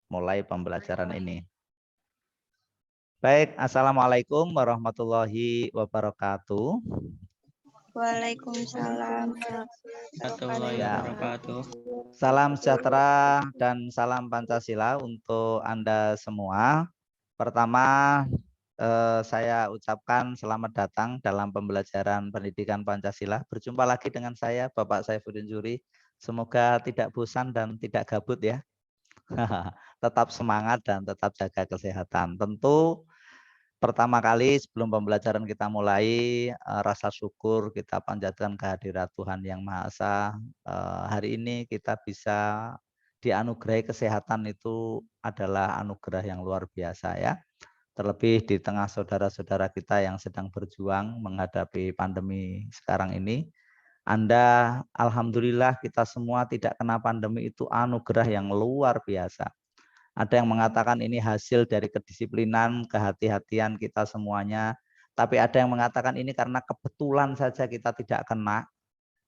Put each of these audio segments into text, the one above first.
mulai pembelajaran ini. Baik, Assalamualaikum warahmatullahi wabarakatuh. Waalaikumsalam warahmatullahi wabarakatuh. Salam sejahtera dan salam Pancasila untuk Anda semua. Pertama, saya ucapkan selamat datang dalam pembelajaran pendidikan Pancasila. Berjumpa lagi dengan saya, Bapak Saifuddin Juri. Semoga tidak bosan dan tidak gabut ya. Tetap semangat dan tetap jaga kesehatan. Tentu pertama kali sebelum pembelajaran kita mulai, rasa syukur kita panjatkan kehadirat Tuhan Yang Maha Esa. Hari ini kita bisa dianugerahi kesehatan, itu adalah anugerah yang luar biasa ya. Terlebih di tengah saudara-saudara kita yang sedang berjuang menghadapi pandemi sekarang ini. Anda, alhamdulillah kita semua tidak kena pandemi, itu anugerah yang luar biasa. Ada yang mengatakan ini hasil dari kedisiplinan, kehati-hatian kita semuanya. Tapi ada yang mengatakan ini karena kebetulan saja kita tidak kena.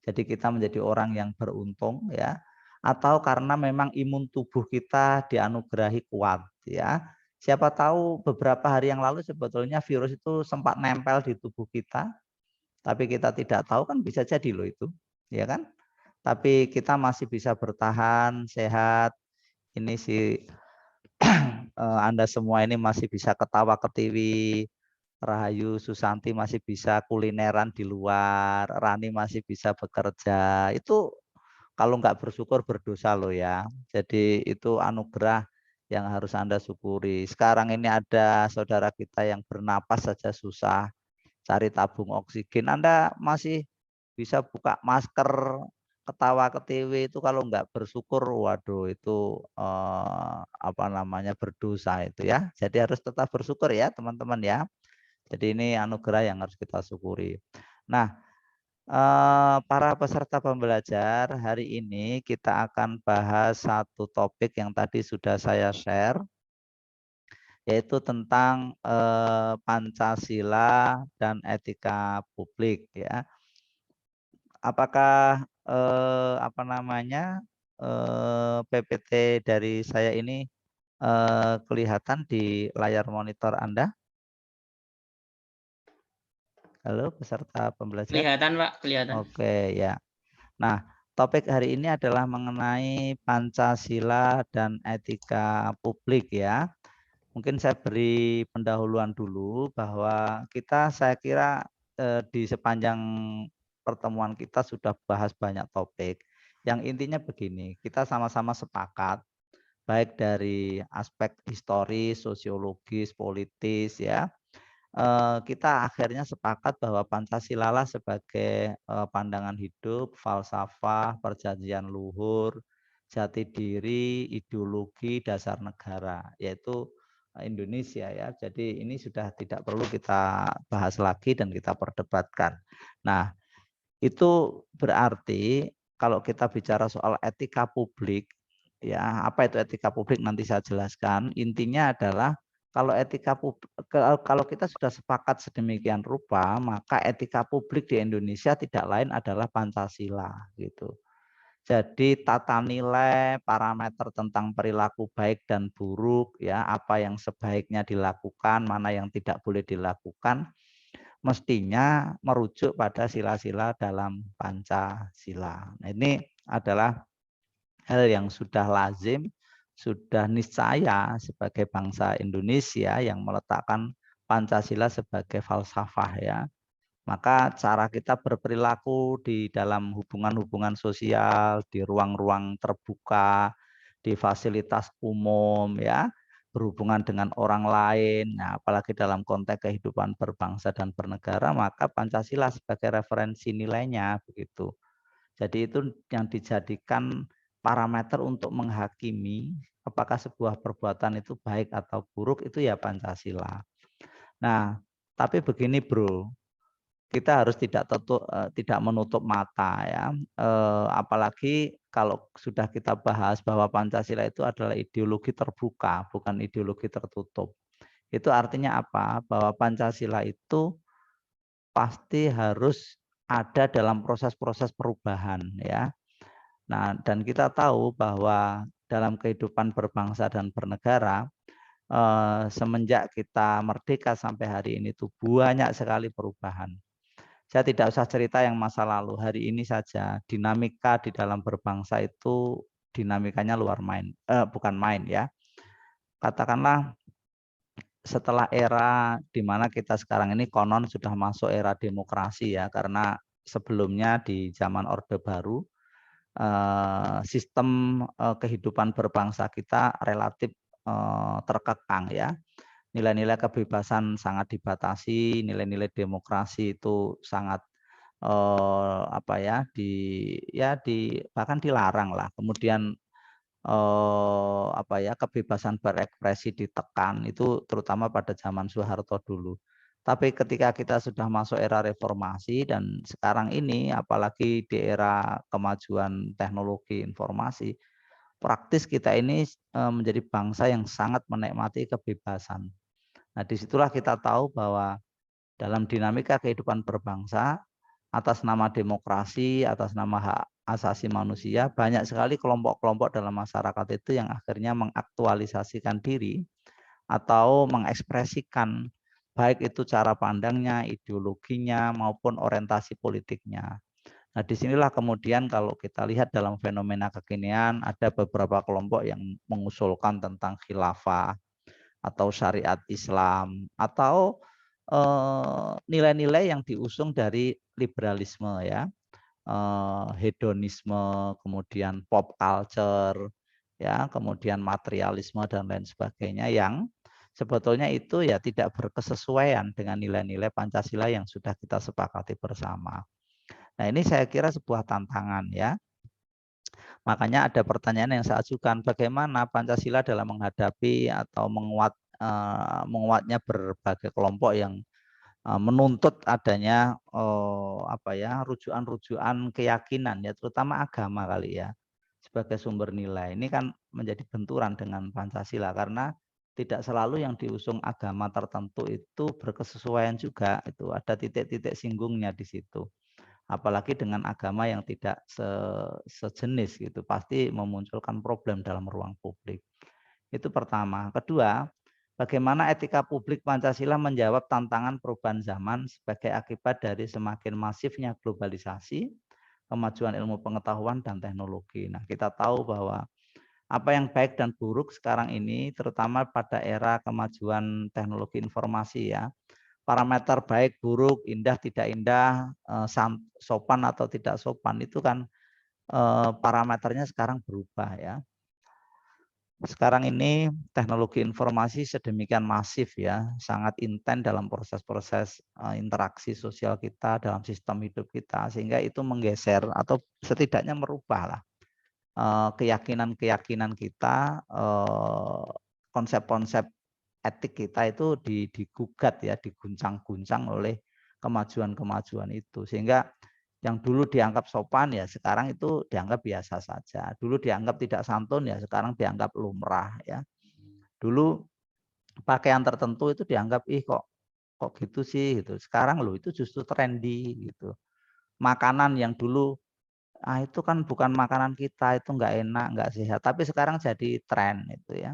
Jadi kita menjadi orang yang beruntung ya. Atau karena memang imun tubuh kita dianugerahi kuat ya. Siapa tahu beberapa hari yang lalu sebetulnya virus itu sempat nempel di tubuh kita. Tapi kita tidak tahu, kan bisa jadi loh itu. Ya kan? Tapi kita masih bisa bertahan, sehat. Ini sih Anda semua ini masih bisa ketawa ketiwi, Rahayu Susanti masih bisa kulineran di luar, Rani masih bisa bekerja. Itu kalau nggak bersyukur berdosa loh ya. Jadi itu anugerah yang harus Anda syukuri. Sekarang ini ada saudara kita yang bernapas saja susah, cari tabung oksigen. Anda masih bisa buka masker, ketawa ketiwi, itu kalau nggak bersyukur, waduh itu berdosa itu ya. Jadi harus tetap bersyukur ya teman-teman ya. Jadi ini anugerah yang harus kita syukuri. Nah, para peserta pembelajar, hari ini kita akan bahas satu topik yang tadi sudah saya share, yaitu tentang Pancasila dan etika publik ya. Apakah PPT dari saya ini kelihatan di layar monitor Anda? Halo peserta pembelajar. Kelihatan Pak, kelihatan. Oke ya. Nah, topik hari ini adalah mengenai Pancasila dan etika publik ya. Mungkin saya beri pendahuluan dulu bahwa saya kira di sepanjang pertemuan kita sudah bahas banyak topik. Yang intinya begini, kita sama-sama sepakat baik dari aspek historis, sosiologis, politis ya. Kita akhirnya sepakat bahwa Pancasila lah sebagai pandangan hidup, falsafah, perjanjian luhur, jati diri, ideologi, dasar negara, yaitu Indonesia ya. Jadi ini sudah tidak perlu kita bahas lagi dan kita perdebatkan. Nah, itu berarti kalau kita bicara soal etika publik, ya apa itu etika publik nanti saya jelaskan. Intinya adalah kalau kalau kita sudah sepakat sedemikian rupa, maka etika publik di Indonesia tidak lain adalah Pancasila gitu. Jadi tata nilai, parameter tentang perilaku baik dan buruk, ya apa yang sebaiknya dilakukan, mana yang tidak boleh dilakukan, mestinya merujuk pada sila-sila dalam Pancasila. Nah, ini adalah hal yang sudah lazim, sudah niscaya sebagai bangsa Indonesia yang meletakkan Pancasila sebagai falsafah ya. Maka cara kita berperilaku di dalam hubungan-hubungan sosial, di ruang-ruang terbuka, di fasilitas umum ya, berhubungan dengan orang lain, nah, apalagi dalam konteks kehidupan berbangsa dan bernegara, maka Pancasila sebagai referensi nilainya begitu. Jadi itu yang dijadikan parameter untuk menghakimi apakah sebuah perbuatan itu baik atau buruk, itu ya Pancasila. Nah, tapi begini bro, kita harus tidak menutup mata ya, apalagi kalau sudah kita bahas bahwa Pancasila itu adalah ideologi terbuka, bukan ideologi tertutup. Itu artinya apa? Bahwa Pancasila itu pasti harus ada dalam proses-proses perubahan ya. Nah, dan kita tahu bahwa dalam kehidupan berbangsa dan bernegara, semenjak kita merdeka sampai hari ini tuh banyak sekali perubahan. Saya tidak usah cerita yang masa lalu, hari ini saja dinamika di dalam berbangsa itu dinamikanya luar main, bukan main ya. Katakanlah setelah era di mana kita sekarang ini konon sudah masuk era demokrasi ya, karena sebelumnya di zaman Orde Baru sistem kehidupan berbangsa kita relatif terkekang ya. Nilai-nilai kebebasan sangat dibatasi, nilai-nilai demokrasi itu sangat apa ya bahkan dilarang lah. Kemudian apa ya kebebasan berekspresi ditekan itu terutama pada zaman Soeharto dulu. Tapi ketika kita sudah masuk era reformasi dan sekarang ini apalagi di era kemajuan teknologi informasi, praktis kita ini menjadi bangsa yang sangat menikmati kebebasan. Nah, disitulah kita tahu bahwa dalam dinamika kehidupan berbangsa, atas nama demokrasi, atas nama hak asasi manusia, banyak sekali kelompok-kelompok dalam masyarakat itu yang akhirnya mengaktualisasikan diri atau mengekspresikan baik itu cara pandangnya, ideologinya, maupun orientasi politiknya. Nah, disinilah kemudian kalau kita lihat dalam fenomena kekinian, ada beberapa kelompok yang mengusulkan tentang khilafah, atau syariat Islam, atau nilai-nilai yang diusung dari liberalisme ya, hedonisme, kemudian pop culture, ya, kemudian materialisme dan lain sebagainya yang sebetulnya itu ya tidak berkesesuaian dengan nilai-nilai Pancasila yang sudah kita sepakati bersama. Nah, ini saya kira sebuah tantangan ya. Makanya ada pertanyaan yang saya ajukan, bagaimana Pancasila dalam menghadapi atau menguatnya berbagai kelompok yang menuntut adanya apa ya rujukan-rujukan keyakinan ya terutama agama kali ya sebagai sumber nilai. Ini kan menjadi benturan dengan Pancasila karena tidak selalu yang diusung agama tertentu itu berkesesuaian juga, itu ada titik-titik singgungnya di situ. Apalagi dengan agama yang tidak sejenis gitu, pasti memunculkan problem dalam ruang publik. Itu pertama. Kedua, bagaimana etika publik Pancasila menjawab tantangan perubahan zaman sebagai akibat dari semakin masifnya globalisasi, kemajuan ilmu pengetahuan dan teknologi. Nah, kita tahu bahwa apa yang baik dan buruk sekarang ini, terutama pada era kemajuan teknologi informasi ya, parameter baik, buruk, indah, tidak indah, sopan atau tidak sopan itu kan parameternya sekarang berubah ya. Sekarang ini teknologi informasi sedemikian masif ya, sangat intens dalam proses-proses interaksi sosial kita dalam sistem hidup kita, sehingga itu menggeser atau setidaknya merubah lah keyakinan-keyakinan kita, konsep-konsep etik kita itu digugat ya, diguncang-guncang oleh kemajuan-kemajuan itu. Sehingga yang dulu dianggap sopan ya sekarang itu dianggap biasa saja. Dulu dianggap tidak santun ya sekarang dianggap lumrah ya. Dulu pakaian tertentu itu dianggap kok gitu sih gitu. Sekarang loh itu justru trendy gitu. Makanan yang dulu itu kan bukan makanan kita, itu enggak enak, enggak sehat, tapi sekarang jadi tren itu ya.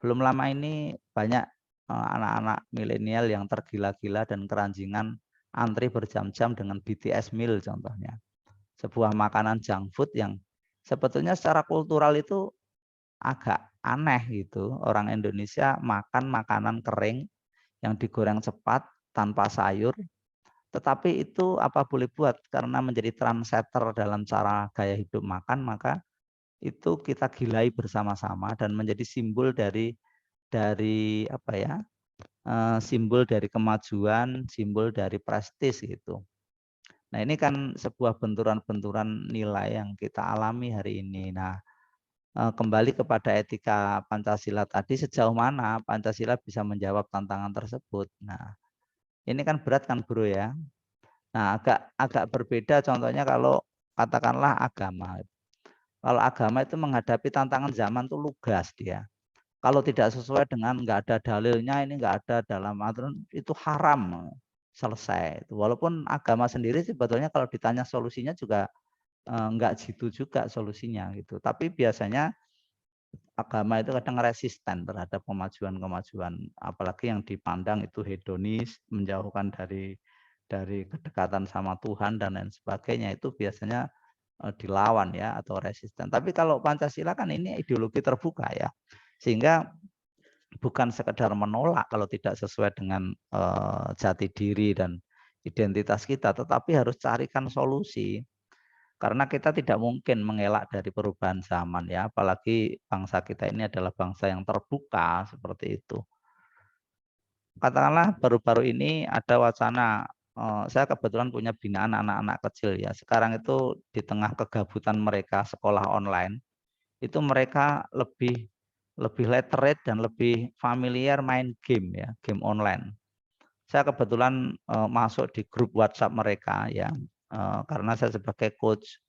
Belum lama ini banyak anak-anak milenial yang tergila-gila dan keranjingan antri berjam-jam dengan BTS meal contohnya. Sebuah makanan junk food yang sebetulnya secara kultural itu agak aneh gitu. Orang Indonesia makan makanan kering yang digoreng cepat tanpa sayur, tetapi itu apa boleh buat karena menjadi trendsetter dalam cara gaya hidup makan, maka itu kita gilai bersama-sama dan menjadi simbol dari apa ya, simbol dari kemajuan, simbol dari prestis gitu. Nah, ini kan sebuah benturan-benturan nilai yang kita alami hari ini. Nah, kembali kepada etika Pancasila tadi, sejauh mana Pancasila bisa menjawab tantangan tersebut. Nah, ini kan berat kan bro ya. Nah, agak berbeda contohnya kalau katakanlah agama. Kalau agama itu menghadapi tantangan zaman tuh lugas dia. Kalau tidak sesuai dengan nggak ada dalilnya, ini nggak ada dalam aturan, itu haram. Selesai. Walaupun agama sendiri sebetulnya kalau ditanya solusinya juga nggak gitu juga solusinya gitu. Tapi biasanya agama itu kadang resisten terhadap kemajuan-kemajuan, apalagi yang dipandang itu hedonis, menjauhkan dari kedekatan sama Tuhan dan lain sebagainya, itu biasanya dilawan ya atau resisten. Tapi kalau Pancasila kan ini ideologi terbuka ya, sehingga bukan sekedar menolak kalau tidak sesuai dengan jati diri dan identitas kita, tetapi harus carikan solusi. Karena kita tidak mungkin mengelak dari perubahan zaman ya, apalagi bangsa kita ini adalah bangsa yang terbuka seperti itu. Katakanlah baru-baru ini ada wacana, saya kebetulan punya binaan anak-anak kecil ya. Sekarang itu di tengah kegabutan mereka sekolah online, itu mereka lebih literate dan lebih familiar main game ya, game online. Saya kebetulan masuk di grup WhatsApp mereka ya, karena saya sebagai coach,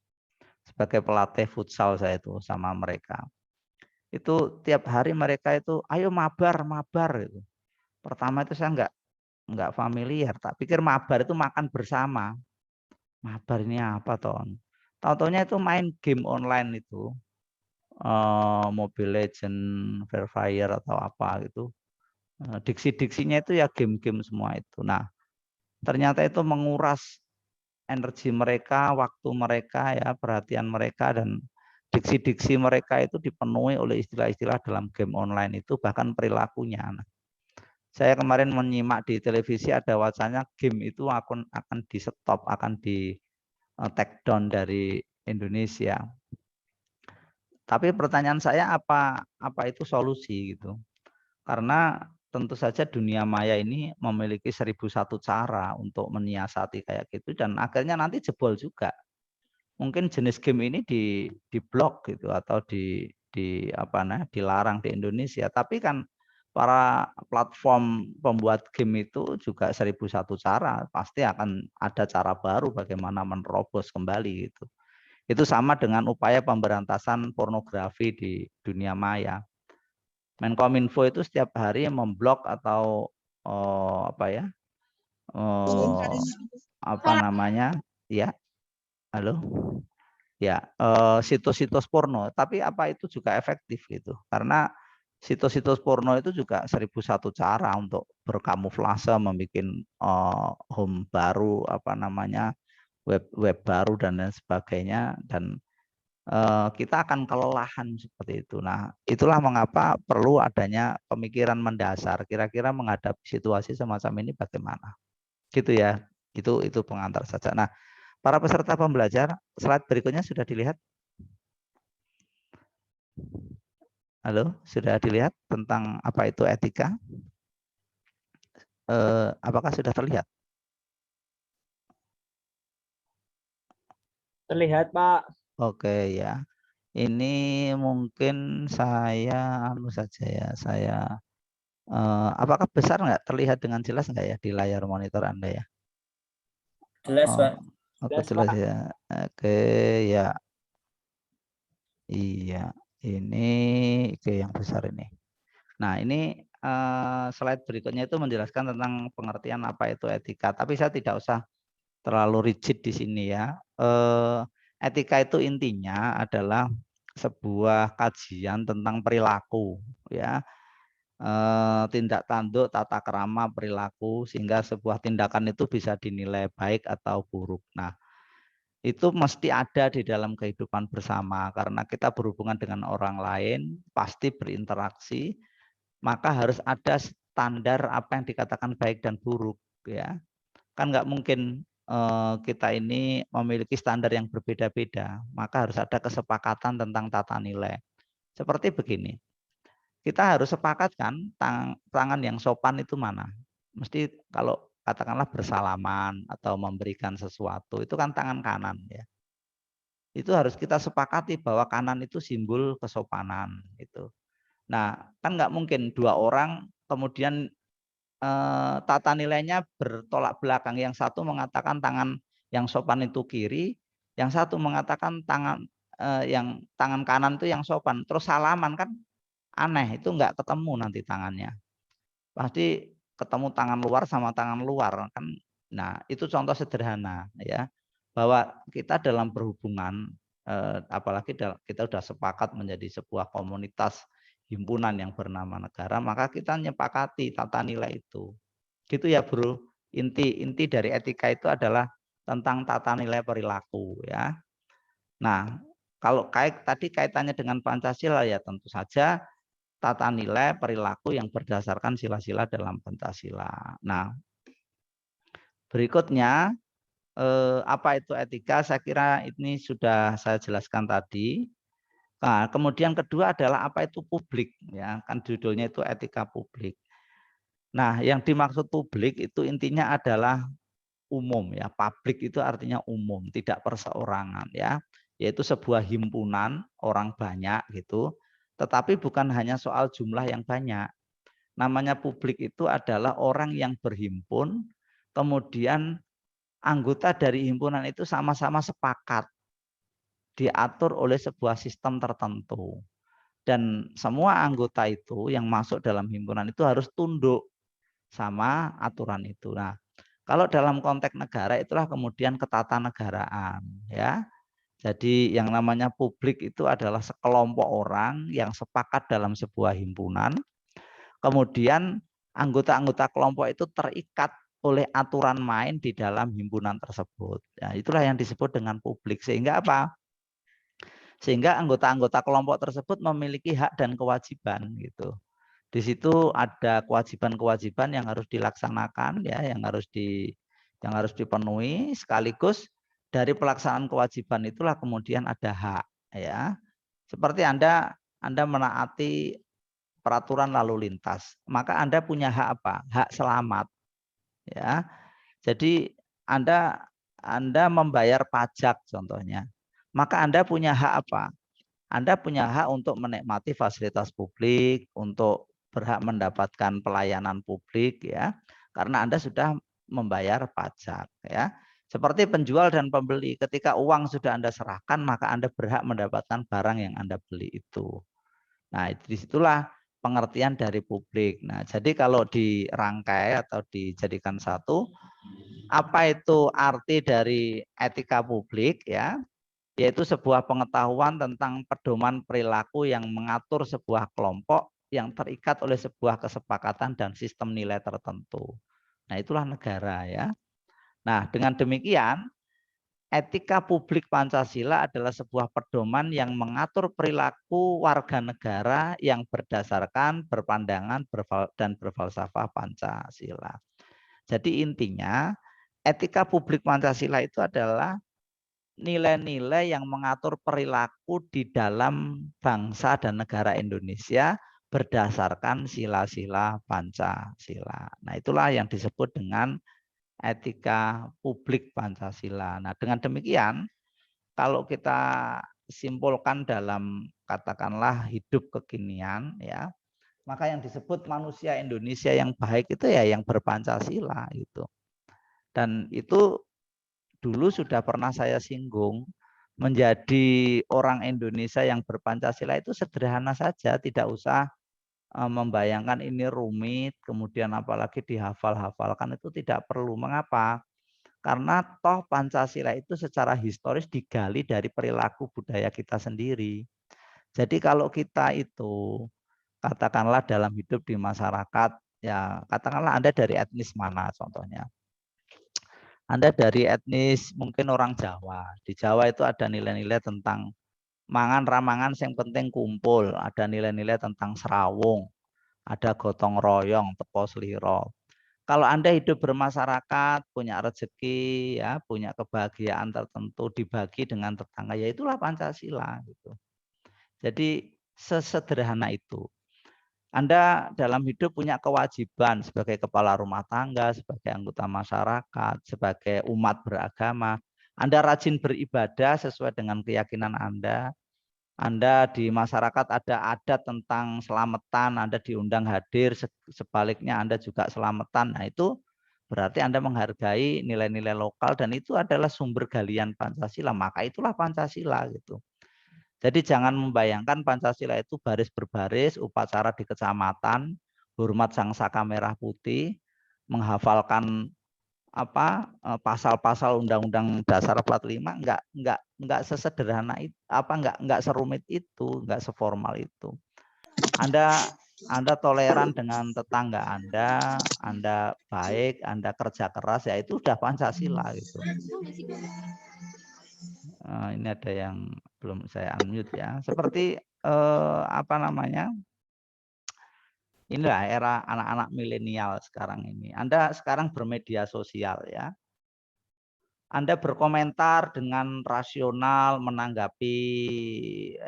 sebagai pelatih futsal saya itu sama mereka. Itu tiap hari mereka itu, ayo mabar, mabar itu. Pertama itu saya nggak familiar, tak pikir mabar itu makan bersama. Mabar ini apa Ton? Tahu-taunya itu main game online itu, Mobile Legend, Free Fire atau apa gitu. Diksi-diksinya itu ya game-game semua itu. Nah, ternyata itu menguras energi mereka, waktu mereka ya, perhatian mereka, dan diksi-diksi mereka itu dipenuhi oleh istilah-istilah dalam game online itu, bahkan perilakunya. Nah, saya kemarin menyimak di televisi ada wacana game itu akan di stop, akan di take down dari Indonesia. Tapi pertanyaan saya apa itu solusi gitu? Karena tentu saja dunia maya ini memiliki 1001 cara untuk menyiasati kayak gitu, dan akhirnya nanti jebol juga. Mungkin jenis game ini di blok gitu atau dilarang di Indonesia. Tapi kan para platform pembuat game itu juga 1001 cara, pasti akan ada cara baru bagaimana menerobos kembali gitu. Itu sama dengan upaya pemberantasan pornografi di dunia maya. Menkominfo itu setiap hari memblok atau ya, halo, ya, situs-situs porno. Tapi apa itu juga efektif gitu? Karena situs-situs porno itu juga 1001 cara untuk berkamuflase, membuat home baru, web baru dan lain sebagainya, dan kita akan kelelahan seperti itu. Nah, itulah mengapa perlu adanya pemikiran mendasar. Kira-kira menghadapi situasi semacam ini bagaimana? Gitu ya. Itu pengantar saja. Nah, para peserta pembelajar, slide berikutnya sudah dilihat? Halo, sudah dilihat tentang apa itu etika? Apakah sudah terlihat? Terlihat, Pak. Oke ya. Ini mungkin saya saja ya. Apakah besar nggak, terlihat dengan jelas nggak ya di layar monitor Anda ya? Jelas, Pak. Oke, jelas ya. Oke ya. Iya, ini yang besar ini. Nah, ini slide berikutnya itu menjelaskan tentang pengertian apa itu etika. Tapi saya tidak usah terlalu rigid di sini ya. Etika itu intinya adalah sebuah kajian tentang perilaku, ya, tindak tanduk, tata krama, perilaku, sehingga sebuah tindakan itu bisa dinilai baik atau buruk. Nah, itu mesti ada di dalam kehidupan bersama, karena kita berhubungan dengan orang lain, pasti berinteraksi, maka harus ada standar apa yang dikatakan baik dan buruk, ya. Kan nggak mungkin kita ini memiliki standar yang berbeda-beda, maka harus ada kesepakatan tentang tata nilai. Seperti begini, kita harus sepakat kan tangan yang sopan itu mana. Mesti kalau katakanlah bersalaman atau memberikan sesuatu, itu kan tangan kanan ya. Itu harus kita sepakati bahwa kanan itu simbol kesopanan itu. Nah, kan nggak mungkin dua orang kemudian tata nilainya bertolak belakang. Yang satu mengatakan tangan yang sopan itu kiri, yang satu mengatakan yang tangan kanan itu yang sopan. Terus salaman, kan aneh, itu nggak ketemu nanti tangannya. Pasti ketemu tangan luar sama tangan luar kan. Nah, itu contoh sederhana ya, bahwa kita dalam berhubungan apalagi kita sudah sepakat menjadi sebuah komunitas himpunan yang bernama negara, maka kita nyepakati tata nilai itu. Gitu ya, Bro. Inti dari etika itu adalah tentang tata nilai perilaku ya. Nah, kalau tadi kaitannya dengan Pancasila ya tentu saja tata nilai perilaku yang berdasarkan sila-sila dalam Pancasila. Nah, berikutnya apa itu etika? Saya kira ini sudah saya jelaskan tadi. Nah, kemudian kedua adalah apa itu publik ya, kan judulnya itu etika publik. Nah, yang dimaksud publik itu intinya adalah umum ya. Publik itu artinya umum, tidak perseorangan ya. Yaitu sebuah himpunan orang banyak gitu. Tetapi bukan hanya soal jumlah yang banyak. Namanya publik itu adalah orang yang berhimpun, kemudian anggota dari himpunan itu sama-sama sepakat diatur oleh sebuah sistem tertentu. Dan semua anggota itu yang masuk dalam himpunan itu harus tunduk sama aturan itu. Nah, kalau dalam konteks negara itulah kemudian ketatanegaraan ya. Jadi yang namanya publik itu adalah sekelompok orang yang sepakat dalam sebuah himpunan. Kemudian anggota-anggota kelompok itu terikat oleh aturan main di dalam himpunan tersebut. Ya, itulah yang disebut dengan publik. Sehingga apa? Sehingga anggota-anggota kelompok tersebut memiliki hak dan kewajiban gitu. Di situ ada kewajiban-kewajiban yang harus dilaksanakan ya, yang harus dipenuhi, sekaligus dari pelaksanaan kewajiban itulah kemudian ada hak ya. Seperti Anda menaati peraturan lalu lintas, maka Anda punya hak apa? Hak selamat ya. Jadi Anda membayar pajak contohnya. Maka Anda punya hak apa? Anda punya hak untuk menikmati fasilitas publik, untuk berhak mendapatkan pelayanan publik ya. Karena Anda sudah membayar pajak ya. Seperti penjual dan pembeli, ketika uang sudah Anda serahkan, maka Anda berhak mendapatkan barang yang Anda beli itu. Nah, disitulah pengertian dari publik. Nah, jadi kalau dirangkai atau dijadikan satu, apa itu arti dari etika publik ya? Yaitu sebuah pengetahuan tentang pedoman perilaku yang mengatur sebuah kelompok yang terikat oleh sebuah kesepakatan dan sistem nilai tertentu. Nah, itulah negara ya. Nah, dengan demikian etika publik Pancasila adalah sebuah pedoman yang mengatur perilaku warga negara yang berdasarkan berpandangan dan berfalsafah Pancasila. Jadi intinya etika publik Pancasila itu adalah nilai-nilai yang mengatur perilaku di dalam bangsa dan negara Indonesia berdasarkan sila-sila Pancasila. Nah, itulah yang disebut dengan etika publik Pancasila. Nah, dengan demikian, kalau kita simpulkan dalam katakanlah hidup kekinian, ya, maka yang disebut manusia Indonesia yang baik itu ya yang berpancasila itu. Dan itu dulu sudah pernah saya singgung, menjadi orang Indonesia yang berpancasila itu sederhana saja, tidak usah membayangkan ini rumit, kemudian apalagi dihafal-hafalkan itu tidak perlu. Mengapa? Karena toh Pancasila itu secara historis digali dari perilaku budaya kita sendiri. Jadi kalau kita itu katakanlah dalam hidup di masyarakat, ya katakanlah Anda dari etnis mana contohnya. Anda dari etnis mungkin orang Jawa. Di Jawa itu ada nilai-nilai tentang mangan ramangan yang penting kumpul, ada nilai-nilai tentang serawung, ada gotong royong, teko sliro. Kalau Anda hidup bermasyarakat, punya rezeki, ya, punya kebahagiaan tertentu dibagi dengan tetangga, ya itulah Pancasila gitu. Jadi sesederhana itu. Anda dalam hidup punya kewajiban sebagai kepala rumah tangga, sebagai anggota masyarakat, sebagai umat beragama. Anda rajin beribadah sesuai dengan keyakinan Anda. Anda di masyarakat ada adat tentang selamatan, Anda diundang hadir, sebaliknya Anda juga selamatan. Nah, itu berarti Anda menghargai nilai-nilai lokal dan itu adalah sumber galian Pancasila. Maka itulah Pancasila gitu. Jadi jangan membayangkan Pancasila itu baris berbaris, upacara di kecamatan, hormat sang saka merah putih, menghafalkan pasal-pasal Undang-Undang Dasar 45, enggak nggak sesederhana itu, nggak serumit itu, nggak seformal itu. Anda toleran dengan tetangga Anda baik, Anda kerja keras, ya itu sudah Pancasila gitu. Ini ada yang belum saya unmute ya. Seperti apa namanya? Inilah era anak-anak milenial sekarang ini. Anda sekarang bermedia sosial ya. Anda berkomentar dengan rasional menanggapi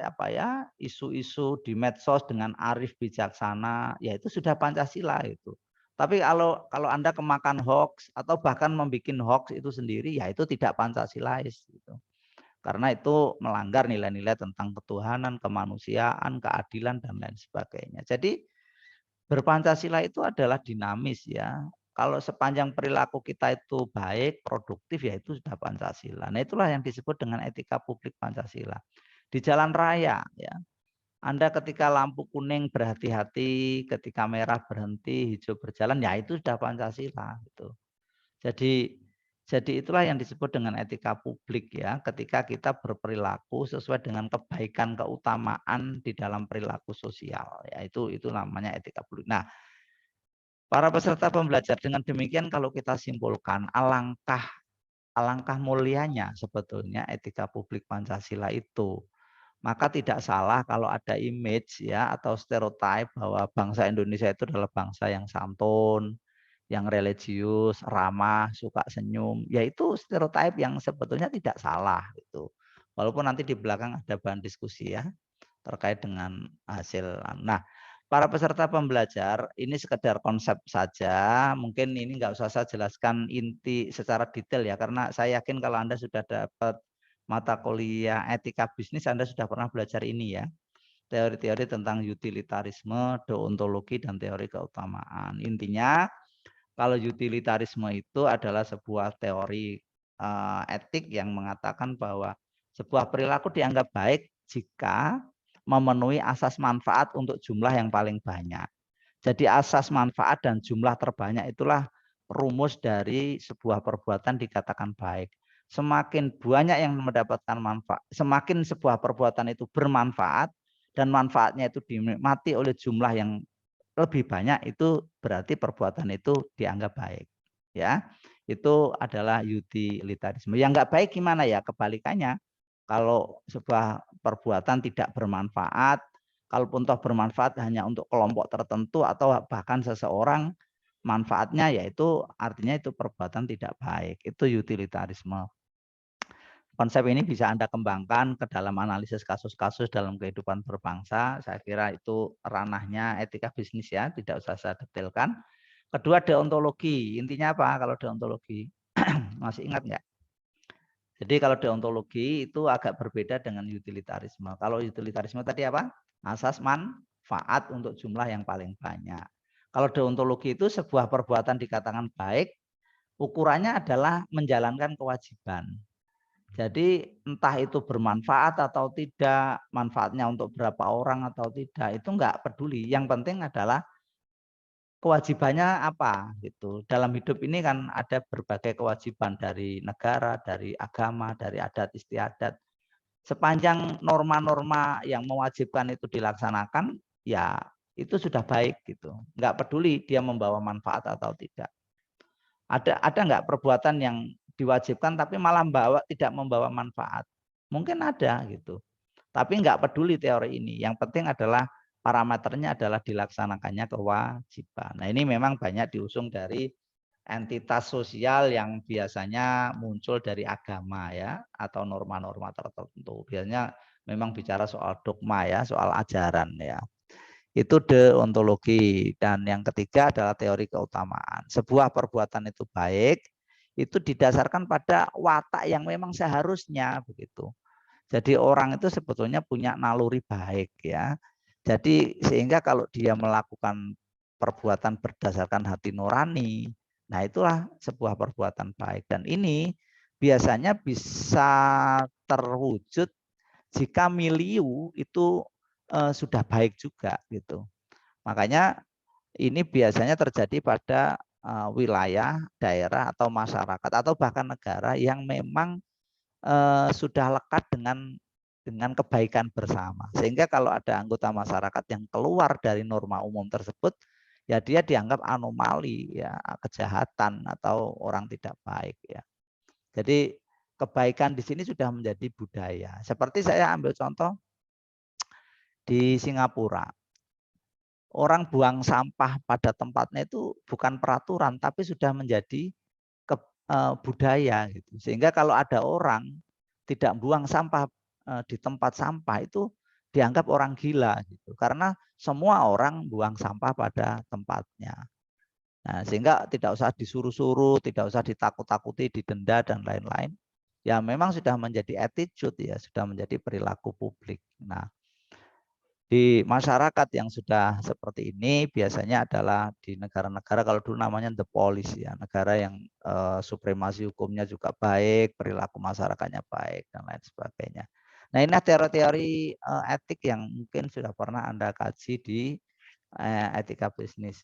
apa ya, isu-isu di medsos dengan arif bijaksana, ya itu sudah Pancasila itu. Tapi kalau Anda kemakan hoax atau bahkan membuat hoax itu sendiri, ya itu tidak Pancasilais gitu. Karena itu melanggar nilai-nilai tentang ketuhanan, kemanusiaan, keadilan dan lain sebagainya. Jadi berpancasila itu adalah dinamis ya. Kalau sepanjang perilaku kita itu baik, produktif, ya itu sudah Pancasila. Nah itulah yang disebut dengan etika publik Pancasila. Di jalan raya ya, Anda ketika lampu kuning berhati-hati, ketika merah berhenti, hijau berjalan, ya itu sudah Pancasila. Gitu. Jadi itulah yang disebut dengan etika publik ya, ketika kita berperilaku sesuai dengan kebaikan keutamaan di dalam perilaku sosial. Ya itu namanya etika publik. Nah, para peserta pembelajar, dengan demikian kalau kita simpulkan alangkah mulianya sebetulnya etika publik Pancasila itu. Maka tidak salah kalau ada image ya atau stereotip bahwa bangsa Indonesia itu adalah bangsa yang santun, yang religius, ramah, suka senyum. Ya itu stereotip yang sebetulnya tidak salah gitu. Walaupun nanti di belakang ada bahan diskusi ya terkait dengan hasil. Nah, para peserta pembelajar, ini sekedar konsep saja. Mungkin ini nggak usah saya jelaskan inti secara detail ya, karena saya yakin kalau Anda sudah dapat mata kuliah etika bisnis, Anda sudah pernah belajar ini ya. Teori-teori tentang utilitarisme, deontologi, dan teori keutamaan. Intinya, kalau utilitarisme itu adalah sebuah teori etik yang mengatakan bahwa sebuah perilaku dianggap baik jika memenuhi asas manfaat untuk jumlah yang paling banyak. Jadi asas manfaat dan jumlah terbanyak itulah rumus dari sebuah perbuatan dikatakan baik. Semakin banyak yang mendapatkan manfaat, semakin sebuah perbuatan itu bermanfaat dan manfaatnya itu dinikmati oleh jumlah yang lebih banyak, itu berarti perbuatan itu dianggap baik. Ya, itu adalah utilitarisme. Yang nggak baik gimana ya? Kebalikannya, kalau sebuah perbuatan tidak bermanfaat, kalaupun toh bermanfaat hanya untuk kelompok tertentu atau bahkan seseorang, manfaatnya yaitu artinya itu perbuatan tidak baik. Itu utilitarisme. Konsep ini bisa Anda kembangkan ke dalam analisis kasus-kasus dalam kehidupan berbangsa. Saya kira itu ranahnya etika bisnis ya, tidak usah saya detailkan. Kedua, deontologi. Intinya apa kalau deontologi? Masih ingat nggak? Jadi kalau deontologi itu agak berbeda dengan utilitarisme. Kalau utilitarisme tadi apa? Asas manfaat untuk jumlah yang paling banyak. Kalau deontologi itu sebuah perbuatan dikatakan baik, ukurannya adalah menjalankan kewajiban. Jadi entah itu bermanfaat atau tidak, manfaatnya untuk berapa orang atau tidak, itu enggak peduli. Yang penting adalah kewajibannya apa gitu. Dalam hidup ini kan ada berbagai kewajiban dari negara, dari agama, dari adat istiadat. Sepanjang norma-norma yang mewajibkan itu dilaksanakan, ya itu sudah baik gitu. Enggak peduli dia membawa manfaat atau tidak. Ada enggak perbuatan yang diwajibkan tapi malah tidak membawa manfaat? Mungkin ada gitu. Tapi enggak peduli teori ini. Yang penting adalah parameternya adalah dilaksanakannya kewajiban. Nah, ini memang banyak diusung dari entitas sosial yang biasanya muncul dari agama ya atau norma-norma tertentu. Biasanya memang bicara soal dogma ya, soal ajaran ya. Itu deontologi. Dan yang ketiga adalah teori keutamaan. Sebuah perbuatan itu baik, itu didasarkan pada watak yang memang seharusnya begitu. Jadi orang itu sebetulnya punya naluri baik ya. Jadi sehingga kalau dia melakukan perbuatan berdasarkan hati nurani, nah itulah sebuah perbuatan baik. Dan ini biasanya bisa terwujud jika milieu itu sudah baik juga gitu. Makanya ini biasanya terjadi pada wilayah, daerah atau masyarakat atau bahkan negara yang memang sudah lekat dengan kebaikan bersama. Sehingga kalau ada anggota masyarakat yang keluar dari norma umum tersebut, ya dia dianggap anomali, ya kejahatan atau orang tidak baik, ya. Jadi kebaikan di sini sudah menjadi budaya. Seperti saya ambil contoh di Singapura. Orang buang sampah pada tempatnya itu bukan peraturan, tapi sudah menjadi budaya gitu. Sehingga kalau ada orang tidak buang sampah di tempat sampah itu dianggap orang gila gitu. Karena semua orang buang sampah pada tempatnya. Nah, sehingga tidak usah disuruh-suruh, tidak usah ditakut-takuti, didenda dan lain-lain. Ya memang sudah menjadi attitude, ya sudah menjadi perilaku publik. Nah, di masyarakat yang sudah seperti ini biasanya adalah di negara-negara, kalau dulu namanya the police, ya, negara yang supremasi hukumnya juga baik, perilaku masyarakatnya baik dan lain sebagainya. Nah, ini teori-teori etik yang mungkin sudah pernah Anda kaji di etika bisnis.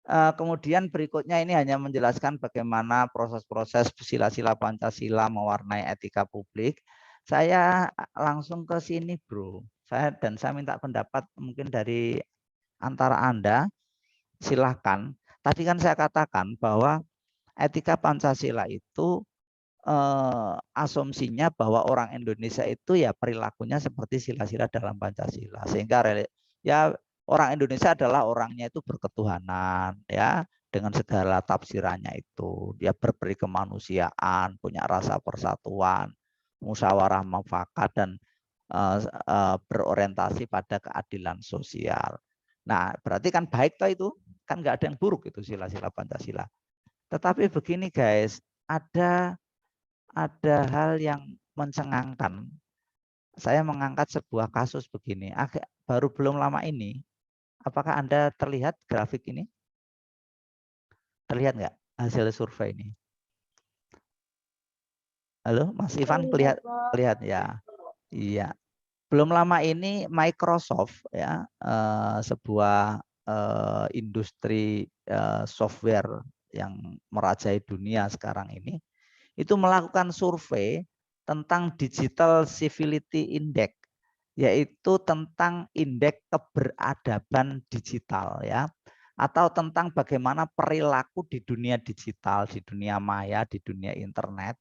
Kemudian berikutnya ini hanya menjelaskan bagaimana proses-proses sila-sila Pancasila mewarnai etika publik. Saya langsung ke sini, Bro. Saya minta pendapat mungkin dari antara Anda. Silahkan. Tadi kan saya katakan bahwa etika Pancasila itu asumsinya bahwa orang Indonesia itu ya perilakunya seperti sila-sila dalam Pancasila. Sehingga ya orang Indonesia adalah orangnya itu berketuhanan, ya, dengan segala tafsirannya itu. Dia berberi kemanusiaan, punya rasa persatuan, musyawarah mufakat dan berorientasi pada keadilan sosial. Nah, berarti kan baik toh itu, kan nggak ada yang buruk itu sila-sila Pancasila. Tetapi begini guys, ada hal yang mencengangkan. Saya mengangkat sebuah kasus begini, baru belum lama ini. Apakah Anda terlihat grafik ini? Terlihat nggak hasil survei ini? Halo, Mas Ivan, lihat ya? Iya. Belum lama ini Microsoft, ya, sebuah industri software yang merajai dunia sekarang ini, itu melakukan survei tentang Digital Civility Index, yaitu tentang indeks keberadaban digital, ya, atau tentang bagaimana perilaku di dunia digital, di dunia maya, di dunia internet,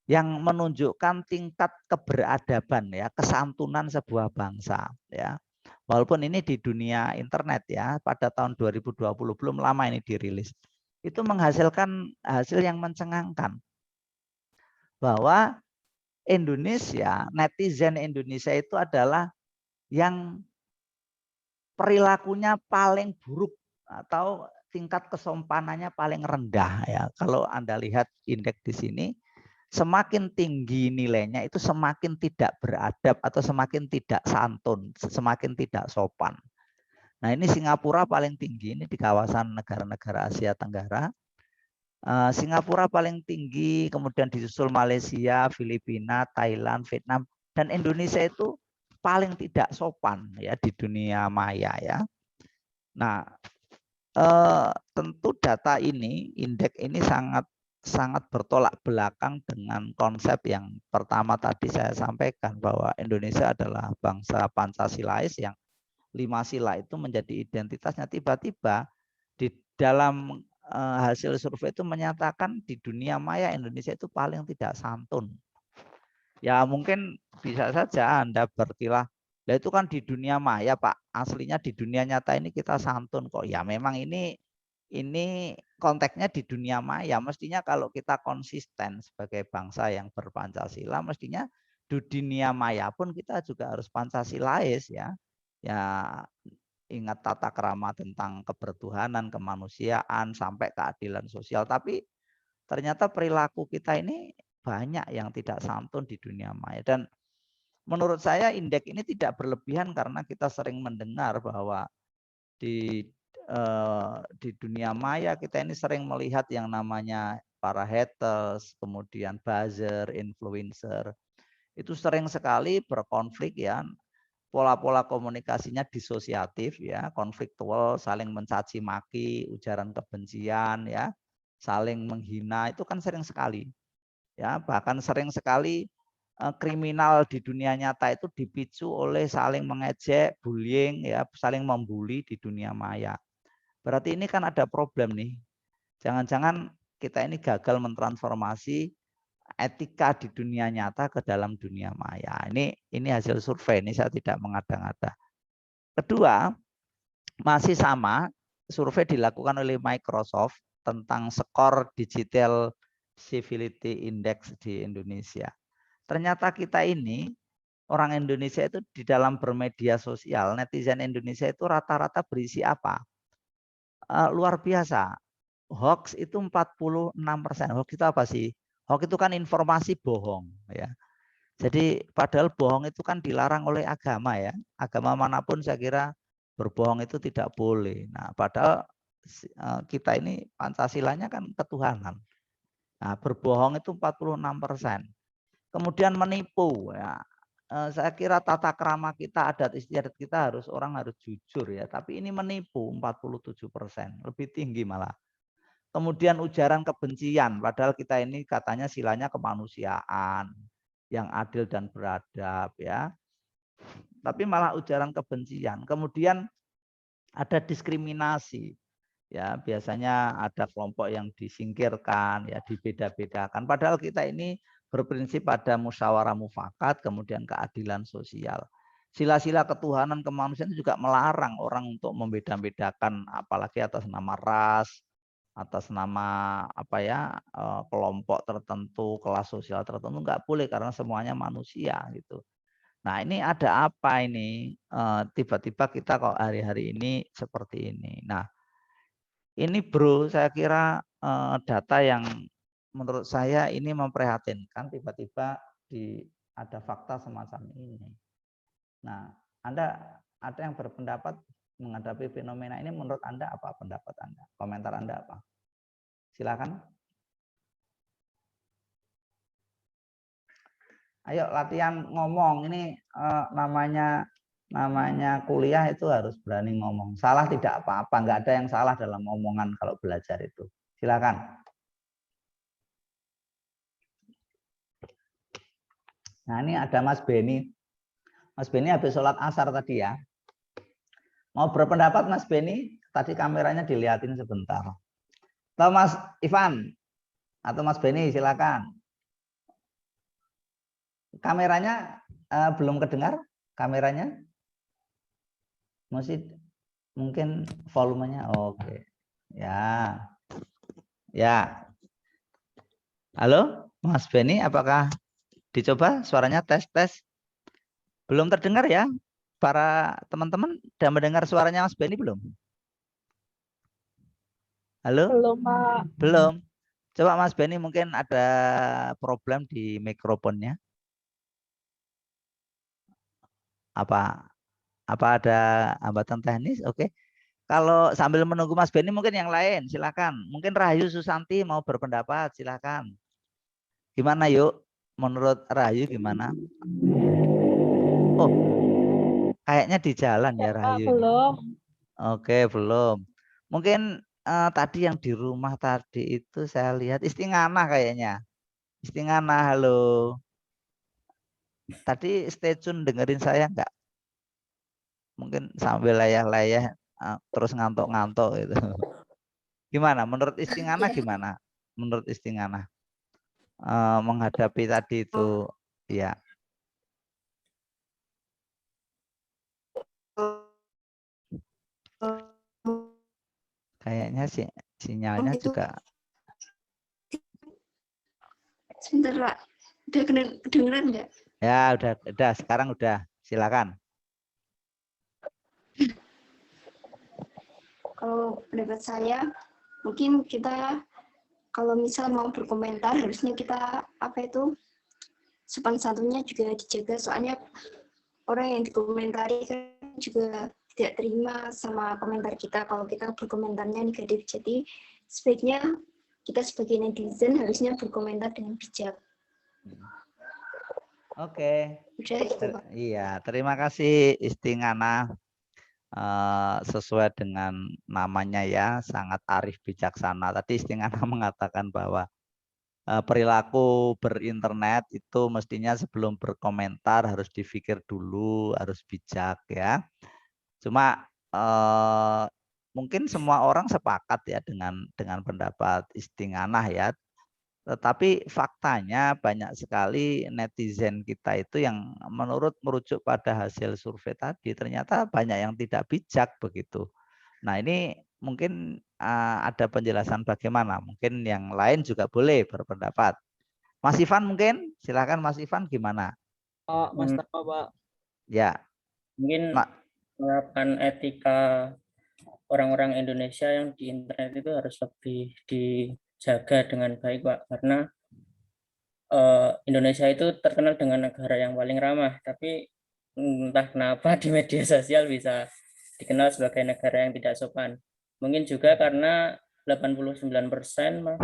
yang menunjukkan tingkat keberadaban, ya, kesantunan sebuah bangsa, ya. Walaupun ini di dunia internet, ya, pada tahun 2020 belum lama ini dirilis. Itu menghasilkan hasil yang mencengangkan bahwa Indonesia, netizen Indonesia itu adalah yang perilakunya paling buruk atau tingkat kesompanannya paling rendah, ya. Kalau Anda lihat indeks di sini, semakin tinggi nilainya itu semakin tidak beradab atau semakin tidak santun, semakin tidak sopan. Nah, ini Singapura paling tinggi, ini di kawasan negara-negara Asia Tenggara. Singapura paling tinggi, kemudian disusul Malaysia, Filipina, Thailand, Vietnam, dan Indonesia itu paling tidak sopan, ya, di dunia maya, ya. Nah, tentu data ini, indeks ini sangat bertolak belakang dengan konsep yang pertama tadi saya sampaikan, bahwa Indonesia adalah bangsa Pancasilais yang 5 sila itu menjadi identitasnya. Tiba-tiba di dalam hasil survei itu menyatakan di dunia maya Indonesia itu paling tidak santun. Ya mungkin bisa saja Anda berkilah, lah itu kan di dunia maya Pak, aslinya di dunia nyata ini kita santun kok. Ya memang ini konteksnya di dunia maya. Mestinya kalau kita konsisten sebagai bangsa yang berpancasila, mestinya di dunia maya pun kita juga harus Pancasilais, ya. Ya ingat tata krama tentang kebertuhanan, kemanusiaan, sampai keadilan sosial. Tapi ternyata perilaku kita ini banyak yang tidak santun di dunia maya. Dan menurut saya indeks ini tidak berlebihan karena kita sering mendengar bahwa di dunia maya kita ini sering melihat yang namanya para haters, kemudian buzzer, influencer. Itu sering sekali berkonflik, ya. Pola-pola komunikasinya disosiatif, ya, konfliktual, saling mencaci maki, ujaran kebencian, ya, saling menghina, itu kan sering sekali. Ya, bahkan sering sekali kriminal di dunia nyata itu dipicu oleh saling mengejek, bullying, ya, saling membuli di dunia maya. Berarti ini kan ada problem nih. Jangan-jangan kita ini gagal mentransformasi etika di dunia nyata ke dalam dunia maya. Ini hasil survei, ini saya tidak mengada-ngada. Kedua, masih sama, survei dilakukan oleh Microsoft tentang skor digital civility index di Indonesia. Ternyata kita ini, orang Indonesia itu di dalam bermedia sosial, netizen Indonesia itu rata-rata berisi apa? Luar biasa. Hoax itu 46%. Hoax itu apa sih? Hoax itu kan informasi bohong, ya. Jadi padahal bohong itu kan dilarang oleh agama, ya. Agama manapun saya kira berbohong itu tidak boleh. Nah, padahal kita ini Pancasilanya kan ketuhanan. Nah, berbohong itu 46%. Kemudian menipu, ya. Saya kira tata krama kita, adat istiadat kita orang harus jujur, ya. Tapi ini menipu 47%, lebih tinggi malah. Kemudian ujaran kebencian, padahal kita ini katanya silanya kemanusiaan yang adil dan beradab, ya. Tapi malah ujaran kebencian. Kemudian ada diskriminasi. Ya, biasanya ada kelompok yang disingkirkan, ya, dibeda-bedakan. Padahal kita ini berprinsip pada musyawarah mufakat, kemudian keadilan sosial. Sila-sila ketuhanan kemanusiaan itu juga melarang orang untuk membeda-bedakan, apalagi atas nama ras, atas nama apa ya, kelompok tertentu, kelas sosial tertentu, nggak boleh karena semuanya manusia gitu. Nah, ini ada apa ini? Tiba-tiba kita kok hari-hari ini seperti ini. Nah, ini bro, saya kira data yang menurut saya ini memprihatinkan, tiba-tiba ada fakta semacam ini. Nah, Anda ada yang berpendapat menghadapi fenomena ini, menurut Anda apa pendapat Anda? Komentar Anda apa? Silakan. Ayo latihan ngomong. Ini namanya kuliah itu harus berani ngomong. Salah tidak apa-apa, nggak ada yang salah dalam omongan kalau belajar itu. Silakan. Nah, ini ada Mas Beni. Mas Beni habis sholat asar tadi, ya. Mau berpendapat Mas Beni? Tadi kameranya dilihatin sebentar. Atau Mas Ivan atau Mas Beni, silakan. Kameranya belum kedengar? Kameranya? Masih mungkin volumenya oke. Ya. Ya. Halo, Mas Beni, apakah dicoba suaranya tes? Belum terdengar ya? Para teman-teman sudah mendengar suaranya Mas Beni belum? Halo? Belum, Pak. Belum. Coba Mas Beni, mungkin ada problem di mikrofonnya. Apa ada hambatan teknis? Oke. Kalau sambil menunggu Mas Beni, mungkin yang lain, silakan. Mungkin Rahayu Susanti mau berpendapat, silakan. Gimana yuk? Menurut Rahayu gimana? Oh, kayaknya di jalan ya Rahayu. Belum. Oke, belum. Mungkin tadi yang di rumah tadi itu saya lihat Istingana kayaknya. Istingana, halo. Tadi stay tune dengerin saya enggak? Mungkin sambil layah-layah terus ngantuk-ngantuk gitu. Gimana? Menurut Istingana gimana? Menurut Istingana menghadapi tadi itu, ya. Kayaknya sih sinyalnya juga. Sebentar, Pak. Udah kedengeran nggak? Ya, udah. Sekarang udah. Silakan. Kalau pendapat saya, mungkin kita kalau misal mau berkomentar, harusnya kita sopan santunnya juga dijaga. Soalnya orang yang dikomentari kan juga tidak terima sama komentar kita kalau kita berkomentarnya negatif. Jadi sebaiknya kita sebagai netizen harusnya berkomentar dengan bijak. Oke. Udah itu, Pak. Iya, terima kasih Istingana. Sesuai dengan namanya ya, sangat arif bijaksana. Tadi Istingana mengatakan bahwa perilaku berinternet itu mestinya sebelum berkomentar harus dipikir dulu, harus bijak ya. Cuma mungkin semua orang sepakat ya dengan pendapat Istinganah ya. Tetapi faktanya banyak sekali netizen kita itu yang merujuk pada hasil survei tadi ternyata banyak yang tidak bijak begitu. Nah ini mungkin ada penjelasan bagaimana. Mungkin yang lain juga boleh berpendapat. Mas Ivan mungkin, silakan Mas Ivan gimana? Mas Tama, Pak. Ya. Mungkin menerapkan etika orang-orang Indonesia yang di internet itu harus lebih dijaga dengan baik, Pak. Karena Indonesia itu terkenal dengan negara yang paling ramah, tapi entah kenapa di media sosial bisa dikenal sebagai negara yang tidak sopan. Mungkin juga karena 89%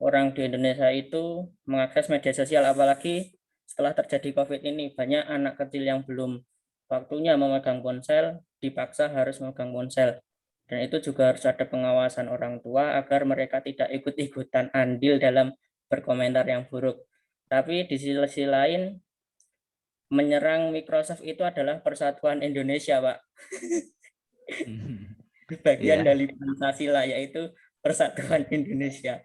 orang di Indonesia itu mengakses media sosial, apalagi setelah terjadi COVID ini, banyak anak kecil yang belum waktunya memegang ponsel, dipaksa harus memegang ponsel. Dan itu juga harus ada pengawasan orang tua agar mereka tidak ikut-ikutan andil dalam berkomentar yang buruk. Tapi di sisi lain, menyerang Microsoft itu adalah persatuan Indonesia, Pak. Bagian dari Pancasila, yaitu persatuan Indonesia.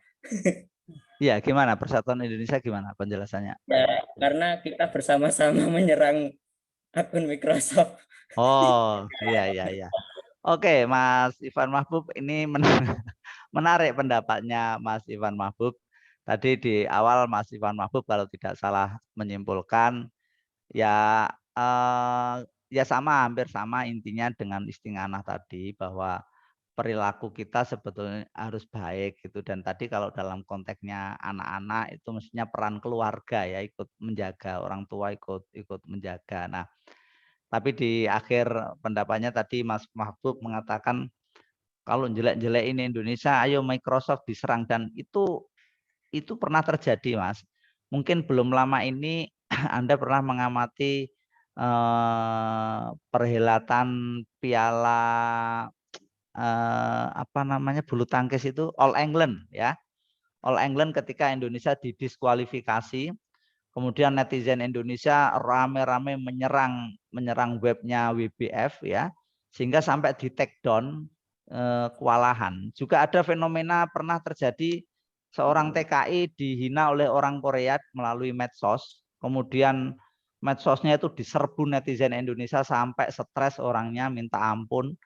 Iya, gimana persatuan Indonesia gimana penjelasannya? Ya, karena kita bersama-sama menyerang akun Microsoft. Oh, iya. Oke, Mas Ivan Mahbub, ini menarik pendapatnya Mas Ivan Mahbub. Tadi di awal Mas Ivan Mahbub kalau tidak salah menyimpulkan ya ya sama, hampir sama intinya dengan Istinganah tadi bahwa perilaku kita sebetulnya harus baik gitu, dan tadi kalau dalam konteksnya anak-anak itu mestinya peran keluarga ya ikut menjaga, orang tua ikut menjaga. Nah, tapi di akhir pendapatnya tadi Mas Mahbub mengatakan kalau jelek-jelek ini Indonesia, ayo Microsoft diserang, dan itu pernah terjadi, Mas. Mungkin belum lama ini Anda pernah mengamati perhelatan piala apa namanya bulu tangkis itu All England ya. All England ketika Indonesia didiskualifikasi, kemudian netizen Indonesia rame-rame menyerang webnya WBF ya, sehingga sampai di take down kewalahan. Juga ada fenomena pernah terjadi seorang TKI dihina oleh orang Korea melalui medsos, kemudian medsosnya itu diserbu netizen Indonesia sampai stres orangnya minta ampun.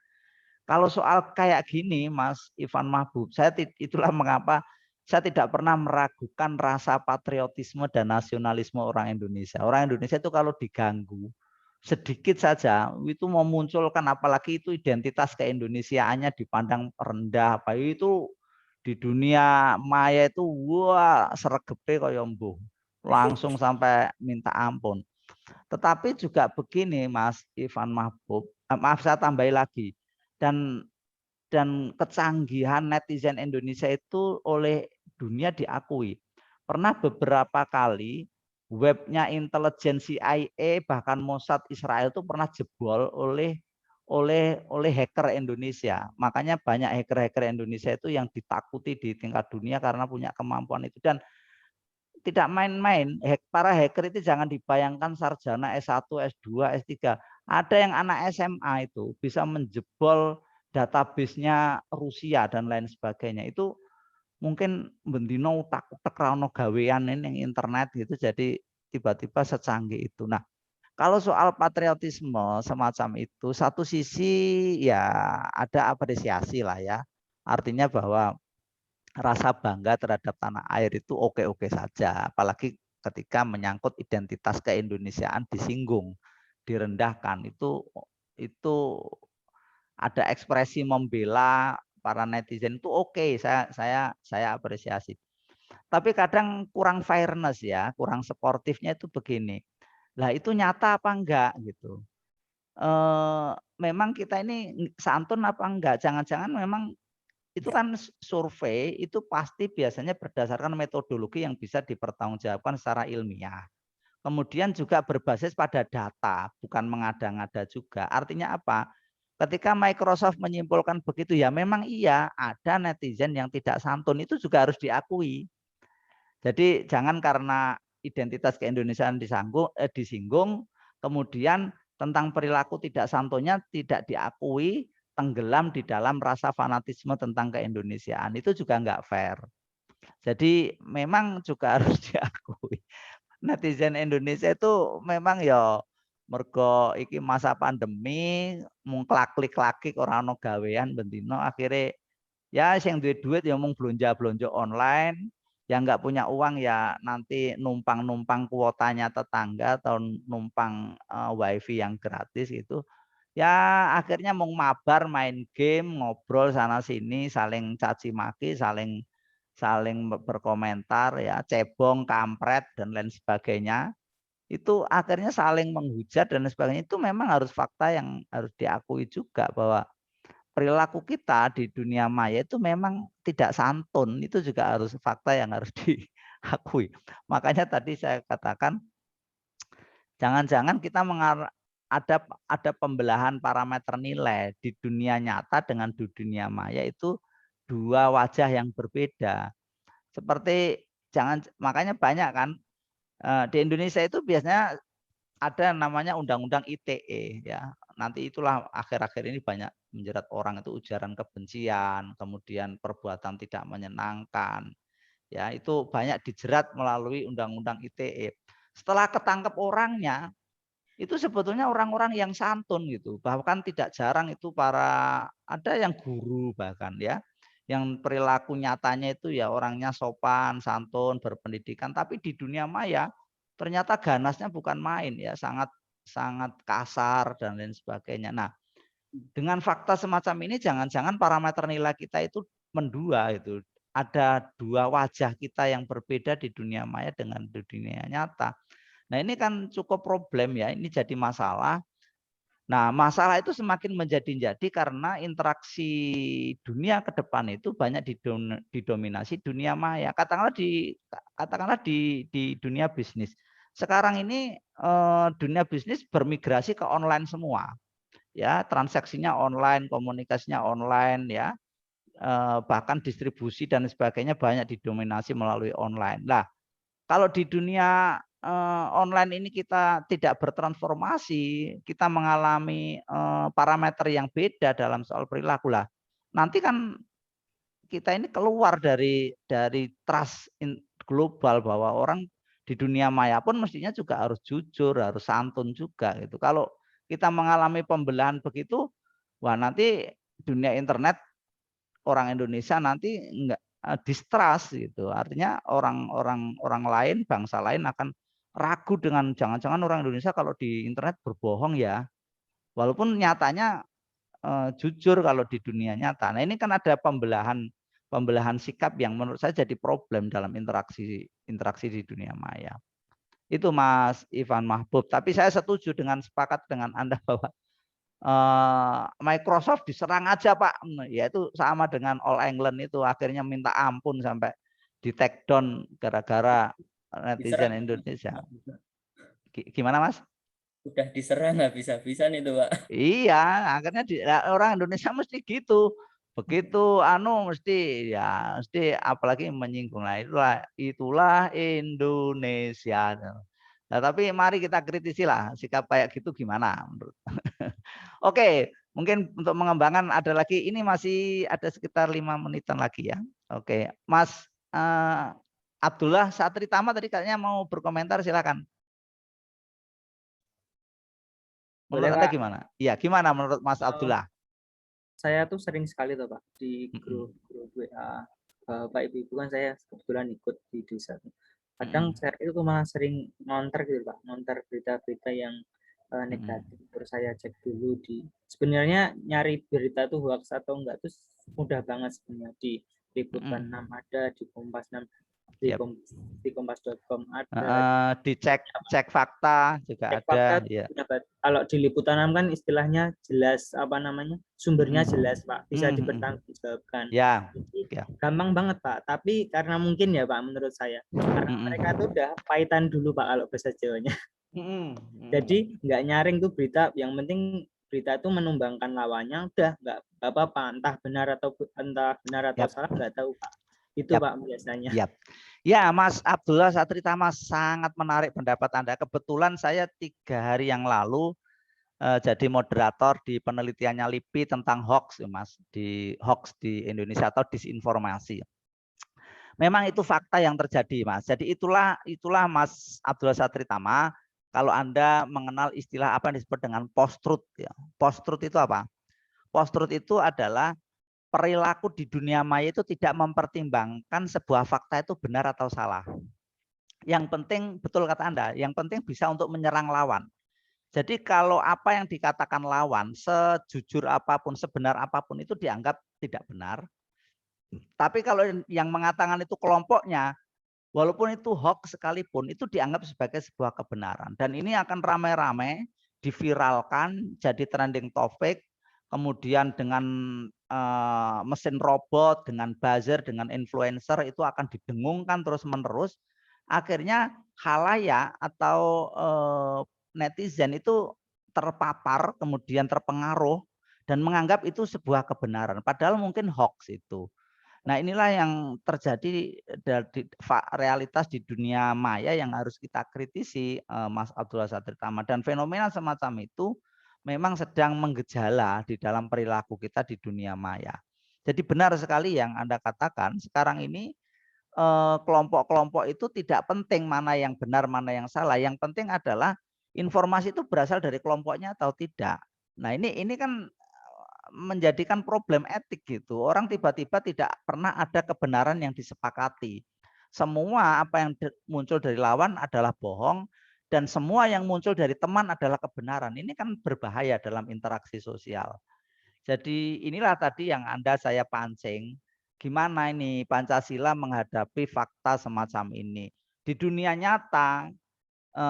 Kalau soal kayak gini, Mas Ivan Mahbub, itulah mengapa saya tidak pernah meragukan rasa patriotisme dan nasionalisme orang Indonesia. Orang Indonesia itu kalau diganggu sedikit saja itu memunculkan, apalagi itu identitas keindonesiaannya dipandang rendah, apa itu di dunia maya itu wah sregepe kaya mbuh, langsung sampai minta ampun. Tetapi juga begini Mas Ivan Mahbub, maaf saya tambahi lagi, dan kecanggihan netizen Indonesia itu oleh dunia diakui. Pernah beberapa kali webnya intelijen CIA bahkan Mossad Israel itu pernah jebol oleh hacker Indonesia. Makanya banyak hacker-hacker Indonesia itu yang ditakuti di tingkat dunia karena punya kemampuan itu, dan tidak main-main. Para hacker itu jangan dibayangkan sarjana S1, S2, S3. Ada yang anak SMA itu bisa menjebol database-nya Rusia dan lain sebagainya. Itu mungkin bendino utak-utak rano gawean ini yang internet gitu, jadi tiba-tiba secanggih itu. Nah, kalau soal patriotisme semacam itu, satu sisi ya ada apresiasi lah ya. Artinya bahwa rasa bangga terhadap tanah air itu oke-oke saja, apalagi ketika menyangkut identitas keindonesiaan disinggung, direndahkan, itu ada ekspresi membela para netizen itu oke, saya apresiasi. Tapi kadang kurang fairness ya, kurang sportifnya itu begini. Lah itu nyata apa enggak gitu. Memang kita ini santun apa enggak? Jangan-jangan memang itu kan survei itu pasti biasanya berdasarkan metodologi yang bisa dipertanggungjawabkan secara ilmiah. Kemudian juga berbasis pada data, bukan mengada-ngada juga. Artinya apa? Ketika Microsoft menyimpulkan begitu, ya memang iya ada netizen yang tidak santun, itu juga harus diakui. Jadi jangan karena identitas keindonesiaan disinggung, kemudian tentang perilaku tidak santunnya tidak diakui, tenggelam di dalam rasa fanatisme tentang keindonesiaan. Itu juga nggak fair. Jadi memang juga harus diakui. Netizen Indonesia itu memang ya mergo iki masa pandemi mung klak-klik ora ono gawean bendino akhirnya ya sing duwe duit ya mung blonjo online, yang nggak punya uang ya nanti numpang kuotanya tetangga atau numpang wifi yang gratis itu. Ya akhirnya mau mabar main game, ngobrol sana sini, saling caci maki, saling saling berkomentar ya, cebong, kampret dan lain sebagainya. Itu akhirnya saling menghujat dan sebagainya. Itu memang harus fakta yang harus diakui juga bahwa perilaku kita di dunia maya itu memang tidak santun. Itu juga harus fakta yang harus diakui. Makanya tadi saya katakan jangan-jangan kita ada pembelahan parameter nilai di dunia nyata dengan di dunia maya itu dua wajah yang berbeda. Seperti makanya banyak kan di Indonesia itu biasanya ada namanya undang-undang ITE ya. Nanti itulah akhir-akhir ini banyak menjerat orang itu ujaran kebencian, kemudian perbuatan tidak menyenangkan. Ya, itu banyak dijerat melalui undang-undang ITE. Setelah ketangkep orangnya, itu sebetulnya orang-orang yang santun gitu. Bahkan tidak jarang itu ada yang guru bahkan ya, yang perilaku nyatanya itu ya orangnya sopan, santun, berpendidikan, tapi di dunia maya ternyata ganasnya bukan main ya, sangat sangat kasar dan lain sebagainya. Nah, dengan fakta semacam ini jangan-jangan parameter nilai kita itu mendua itu. Ada dua wajah kita yang berbeda di dunia maya dengan di dunia nyata. Nah, ini kan cukup problem ya, ini jadi masalah. Nah, masalah itu semakin menjadi-jadi karena interaksi dunia ke depan itu banyak didominasi dunia maya. Katakanlah di dunia bisnis. Sekarang ini dunia bisnis bermigrasi ke online semua. Ya, transaksinya online, komunikasinya online ya. Bahkan distribusi dan sebagainya banyak didominasi melalui online. Nah, kalau di dunia online ini kita tidak bertransformasi, kita mengalami parameter yang beda dalam soal perilaku lah. Nanti kan kita ini keluar dari trust global bahwa orang di dunia maya pun mestinya juga harus jujur, harus santun juga gitu. Kalau kita mengalami pembelahan begitu, wah nanti dunia internet orang Indonesia nanti enggak distrust gitu. Artinya orang lain, bangsa lain akan ragu dengan jangan-jangan orang Indonesia kalau di internet berbohong ya. Walaupun nyatanya jujur kalau di dunia nyata. Nah, ini kan ada pembelahan sikap yang menurut saya jadi problem dalam interaksi di dunia maya. Itu Mas Ivan Mahbub. Tapi saya setuju sepakat dengan Anda bahwa Microsoft diserang aja Pak, yaitu sama dengan All England itu akhirnya minta ampun sampai di take down gara-gara netizen Indonesia. Gimana Mas? Udah diserang habis-habisan itu Pak. Iya, akhirnya orang Indonesia mesti gitu. Begitu mesti apalagi menyinggung lah itulah Indonesia. Nah, tapi mari kita kritisi lah sikap kayak gitu gimana menurut. Oke, mungkin untuk mengembangkan ada lagi, ini masih ada sekitar 5 menitan lagi ya. Oke, Mas Abdullah Satritama tadi kayaknya mau berkomentar, silakan. Menurut Anda gimana? Iya, gimana menurut Mas Abdullah? Saya tuh sering sekali tuh Pak di grup WA Bapak Ibu kan saya kebetulan ikut di desa. Kadang saya itu malah sering ngonter gitu Pak, ngonter berita-berita yang negatif. Terus saya cek dulu sebenarnya nyari berita itu hoax atau enggak tuh mudah banget sebenarnya di Liputan 6 ada, di Kompas 6 di kompas.com ada, cek fakta juga cek ada fakta, ya. Kalau di Liputan 6 kan istilahnya jelas sumbernya jelas Pak, bisa dipertanggungjawabkan ya. Gampang banget Pak, tapi karena mungkin ya Pak menurut saya karena mereka tuh udah pahitan dulu Pak kalau bahasa Jawanya. Jadi nggak nyaring tuh berita, yang penting berita itu menumbangkan lawannya, udah nggak apa-apa, entah benar atau salah nggak tahu Pak. Itu Yap. Pak biasanya. Yap. Ya, Mas Abdullah Satritama, sangat menarik pendapat Anda. Kebetulan saya 3 hari yang lalu jadi moderator di penelitiannya LIPI tentang hoax, Mas, di hoax di Indonesia atau disinformasi. Memang itu fakta yang terjadi, Mas. Jadi itulah Mas Abdullah Satritama, kalau Anda mengenal istilah apa yang disebut dengan post-truth. Ya. Post-truth itu apa? Post-truth itu adalah perilaku di dunia maya itu tidak mempertimbangkan sebuah fakta itu benar atau salah. Yang penting, betul kata Anda, yang penting bisa untuk menyerang lawan. Jadi kalau apa yang dikatakan lawan, sejujur apapun, sebenar apapun itu dianggap tidak benar. Tapi kalau yang mengatakan itu kelompoknya, walaupun itu hoax sekalipun, itu dianggap sebagai sebuah kebenaran. Dan ini akan ramai-ramai diviralkan, jadi trending topic, kemudian dengan mesin robot, dengan buzzer, dengan influencer itu akan didengungkan terus-menerus. Akhirnya khalayak atau netizen itu terpapar, kemudian terpengaruh dan menganggap itu sebuah kebenaran. Padahal mungkin hoax itu. Nah, inilah yang terjadi dari realitas di dunia maya yang harus kita kritisi, Mas Abdullah Satritama. Dan fenomena semacam itu memang sedang menggejala di dalam perilaku kita di dunia maya. Jadi benar sekali yang Anda katakan, sekarang ini kelompok-kelompok itu tidak penting mana yang benar, mana yang salah. Yang penting adalah informasi itu berasal dari kelompoknya atau tidak. Nah, ini kan menjadikan problem etik gitu. Orang tiba-tiba tidak pernah ada kebenaran yang disepakati. Semua apa yang muncul dari lawan adalah bohong dan semua yang muncul dari teman adalah kebenaran. Ini kan berbahaya dalam interaksi sosial. Jadi inilah tadi yang saya pancing. Gimana ini Pancasila menghadapi fakta semacam ini. Di dunia nyata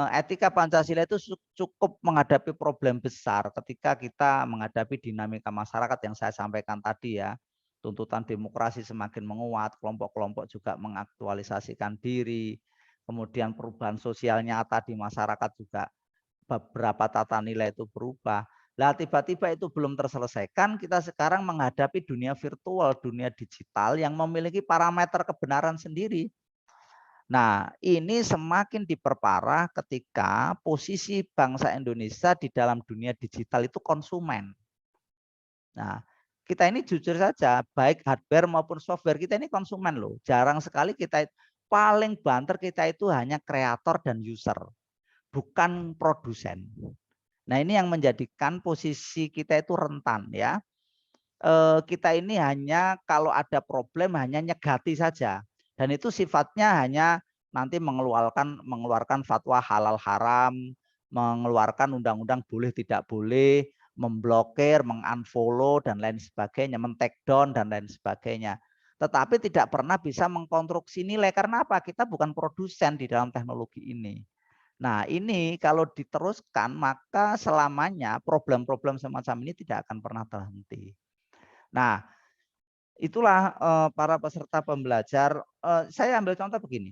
etika Pancasila itu cukup menghadapi problem besar ketika kita menghadapi dinamika masyarakat yang saya sampaikan tadi ya. Tuntutan demokrasi semakin menguat, kelompok-kelompok juga mengaktualisasikan diri, kemudian perubahan sosial nyata di masyarakat juga beberapa tata nilai itu berubah. Lah tiba-tiba itu belum terselesaikan, kita sekarang menghadapi dunia virtual, dunia digital yang memiliki parameter kebenaran sendiri. Nah, ini semakin diperparah ketika posisi bangsa Indonesia di dalam dunia digital itu konsumen. Nah, kita ini jujur saja, baik hardware maupun software, kita ini konsumen loh. Jarang sekali kita, paling banter kita itu hanya kreator dan user, bukan produsen. Nah, ini yang menjadikan posisi kita itu rentan ya. Kita ini hanya kalau ada problem hanya nyegati saja. Dan itu sifatnya hanya nanti mengeluarkan fatwa halal haram, mengeluarkan undang-undang boleh tidak boleh, memblokir, mengunfollow dan lain sebagainya, men-take down dan lain sebagainya. Tetapi tidak pernah bisa mengkonstruksi nilai karena apa? Kita bukan produsen di dalam teknologi ini. Nah, ini kalau diteruskan maka selamanya problem-problem semacam ini tidak akan pernah terhenti. Nah, itulah para peserta pembelajar. Saya ambil contoh begini.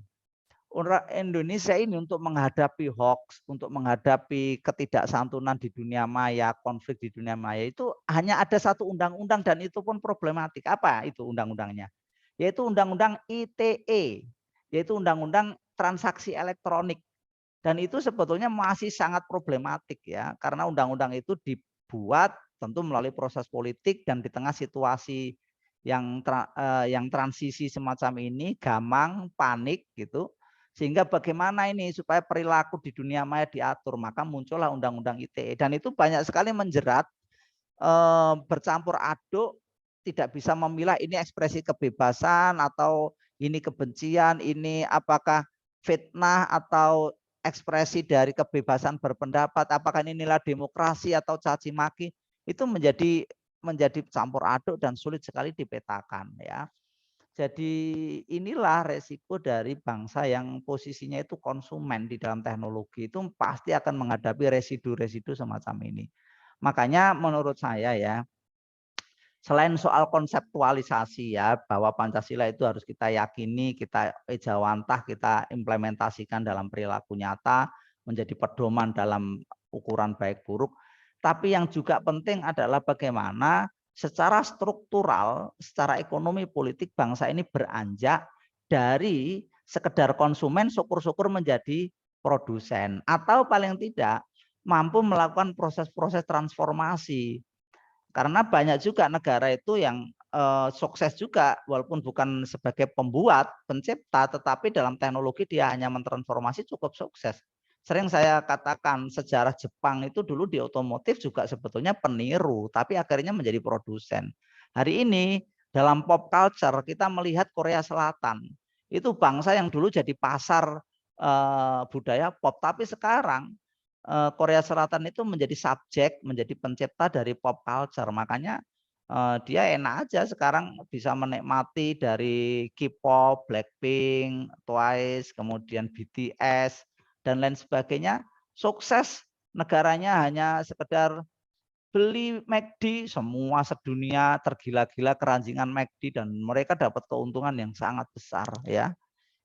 Orang Indonesia ini untuk menghadapi hoax, untuk menghadapi ketidaksantunan di dunia maya, konflik di dunia maya itu hanya ada satu undang-undang dan itu pun problematik. Apa itu undang-undangnya? Yaitu Undang-Undang ITE, yaitu Undang-Undang Transaksi Elektronik. Dan itu sebetulnya masih sangat problematik ya, karena undang-undang itu dibuat tentu melalui proses politik dan di tengah situasi yang transisi semacam ini, gamang, panik gitu. Sehingga bagaimana ini supaya perilaku di dunia maya diatur, maka muncullah Undang-Undang ITE dan itu banyak sekali menjerat, bercampur aduk, tidak bisa memilah ini ekspresi kebebasan atau ini kebencian, ini apakah fitnah atau ekspresi dari kebebasan berpendapat, apakah ini nilai demokrasi atau caci maki, itu menjadi campur aduk dan sulit sekali dipetakan ya. Jadi inilah resiko dari bangsa yang posisinya itu konsumen di dalam teknologi, itu pasti akan menghadapi residu-residu semacam ini. Makanya menurut saya ya, selain soal konseptualisasi ya, bahwa Pancasila itu harus kita yakini, kita ejawantah, kita implementasikan dalam perilaku nyata, menjadi pedoman dalam ukuran baik buruk. Tapi yang juga penting adalah bagaimana secara struktural, secara ekonomi politik bangsa ini beranjak dari sekedar konsumen syukur-syukur menjadi produsen, atau paling tidak mampu melakukan proses-proses transformasi. Karena banyak juga negara itu yang sukses juga walaupun bukan sebagai pembuat, pencipta, tetapi dalam teknologi dia hanya mentransformasi cukup sukses. Sering saya katakan sejarah Jepang itu dulu di otomotif juga sebetulnya peniru, tapi akhirnya menjadi produsen. Hari ini dalam pop culture kita melihat Korea Selatan. Itu bangsa yang dulu jadi pasar budaya pop, tapi sekarang Korea Selatan itu menjadi subjek, menjadi pencipta dari pop culture. Makanya dia enak aja sekarang bisa menikmati dari K-pop, Blackpink, Twice, kemudian BTS, dan lain sebagainya, sukses. Negaranya hanya sekedar beli McD, semua sedunia tergila-gila keranjingan McD dan mereka dapat keuntungan yang sangat besar ya.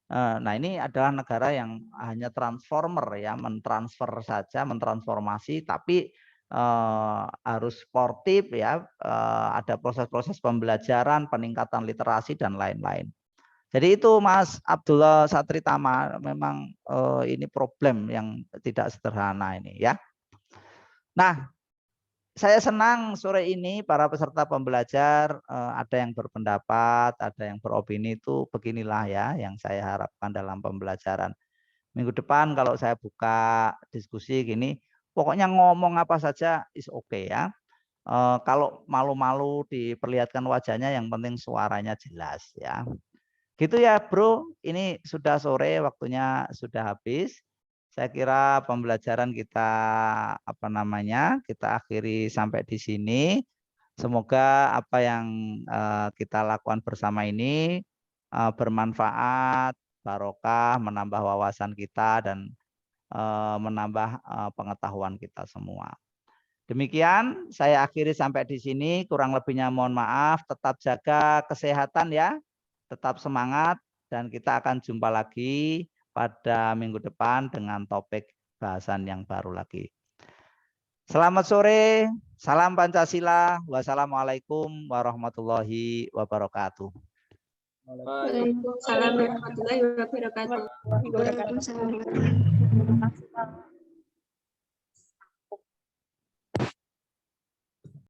Nah, ini adalah negara yang hanya transformer ya, mentransfer saja, mentransformasi, tapi harus sportif ya, ada proses-proses pembelajaran, peningkatan literasi dan lain-lain. Jadi itu Mas Abdullah Satritama, memang ini problem yang tidak sederhana ini ya. Nah, saya senang sore ini para peserta pembelajar ada yang berpendapat, ada yang beropini, itu beginilah ya yang saya harapkan dalam pembelajaran. Minggu depan kalau saya buka diskusi gini, pokoknya ngomong apa saja is okay ya. Kalau malu-malu diperlihatkan wajahnya, yang penting suaranya jelas ya. Gitu ya bro, ini sudah sore, waktunya sudah habis. Saya kira pembelajaran kita kita akhiri sampai di sini. Semoga apa yang kita lakukan bersama ini bermanfaat, barokah, menambah wawasan kita dan menambah pengetahuan kita semua. Demikian saya akhiri sampai di sini, kurang lebihnya mohon maaf, tetap jaga kesehatan ya. Tetap semangat dan kita akan jumpa lagi pada minggu depan dengan topik bahasan yang baru lagi. Selamat sore, salam Pancasila, wassalamualaikum warahmatullahi wabarakatuh. Waalaikumsalam warahmatullahi wabarakatuh. Waalaikumsalam. Waalaikumsalam warahmatullahi wabarakatuh.